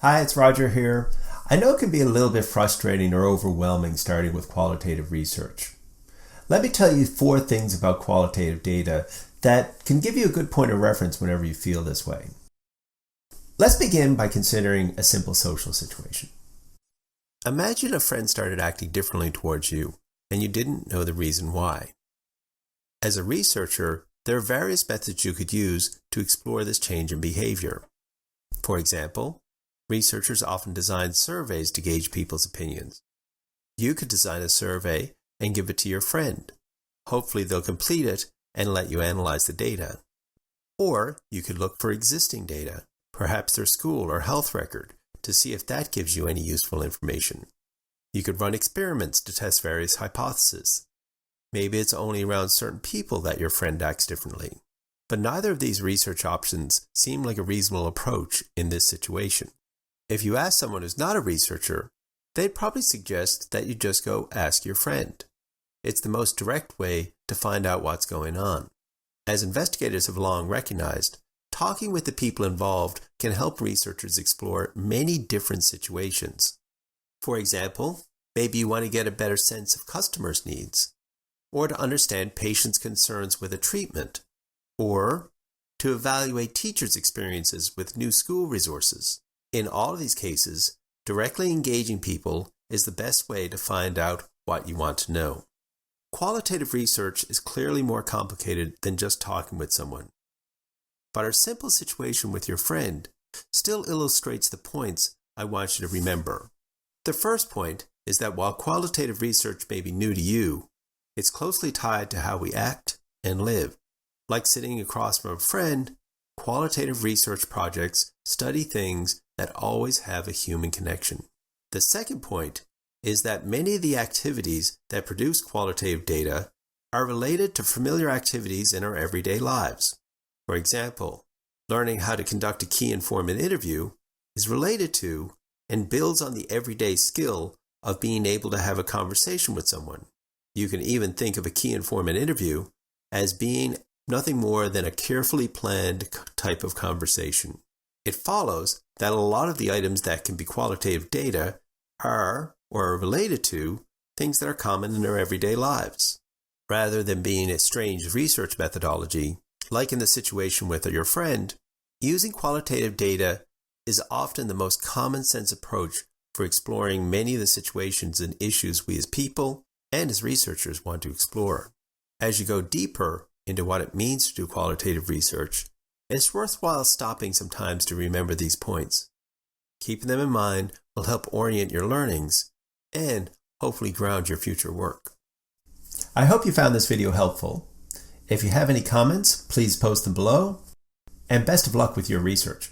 Hi, it's Roger here. I know it can be a little bit frustrating or overwhelming starting with qualitative research. Let me tell you 4 things about qualitative data that can give you a good point of reference whenever you feel this way. Let's begin by considering a simple social situation. Imagine a friend started acting differently towards you and you didn't know the reason why. As a researcher, there are various methods you could use to explore this change in behavior. For example, researchers often design surveys to gauge people's opinions. You could design a survey and give it to your friend. Hopefully they'll complete it and let you analyze the data. Or you could look for existing data, perhaps their school or health record, to see if that gives you any useful information. You could run experiments to test various hypotheses. Maybe it's only around certain people that your friend acts differently. But neither of these research options seem like a reasonable approach in this situation. If you ask someone who's not a researcher, they'd probably suggest that you just go ask your friend. It's the most direct way to find out what's going on. As investigators have long recognized, talking with the people involved can help researchers explore many different situations. For example, maybe you want to get a better sense of customers' needs, or to understand patients' concerns with a treatment, or to evaluate teachers' experiences with new school resources. In all of these cases, directly engaging people is the best way to find out what you want to know. Qualitative research is clearly more complicated than just talking with someone. But our simple situation with your friend still illustrates the points I want you to remember. The first point is that while qualitative research may be new to you, it's closely tied to how we act and live. Like sitting across from a friend, qualitative research projects study things that always have a human connection. The second point is that many of the activities that produce qualitative data are related to familiar activities in our everyday lives. For example, learning how to conduct a key informant interview is related to and builds on the everyday skill of being able to have a conversation with someone. You can even think of a key informant interview as being nothing more than a carefully planned type of conversation. It follows that a lot of the items that can be qualitative data are or are related to things that are common in our everyday lives. Rather than being a strange research methodology, like in the situation with your friend, using qualitative data is often the most common sense approach for exploring many of the situations and issues we as people and as researchers want to explore. As you go deeper into what it means to do qualitative research, it's worthwhile stopping sometimes to remember these points. Keeping them in mind will help orient your learnings and hopefully ground your future work. I hope you found this video helpful. If you have any comments, please post them below, and best of luck with your research.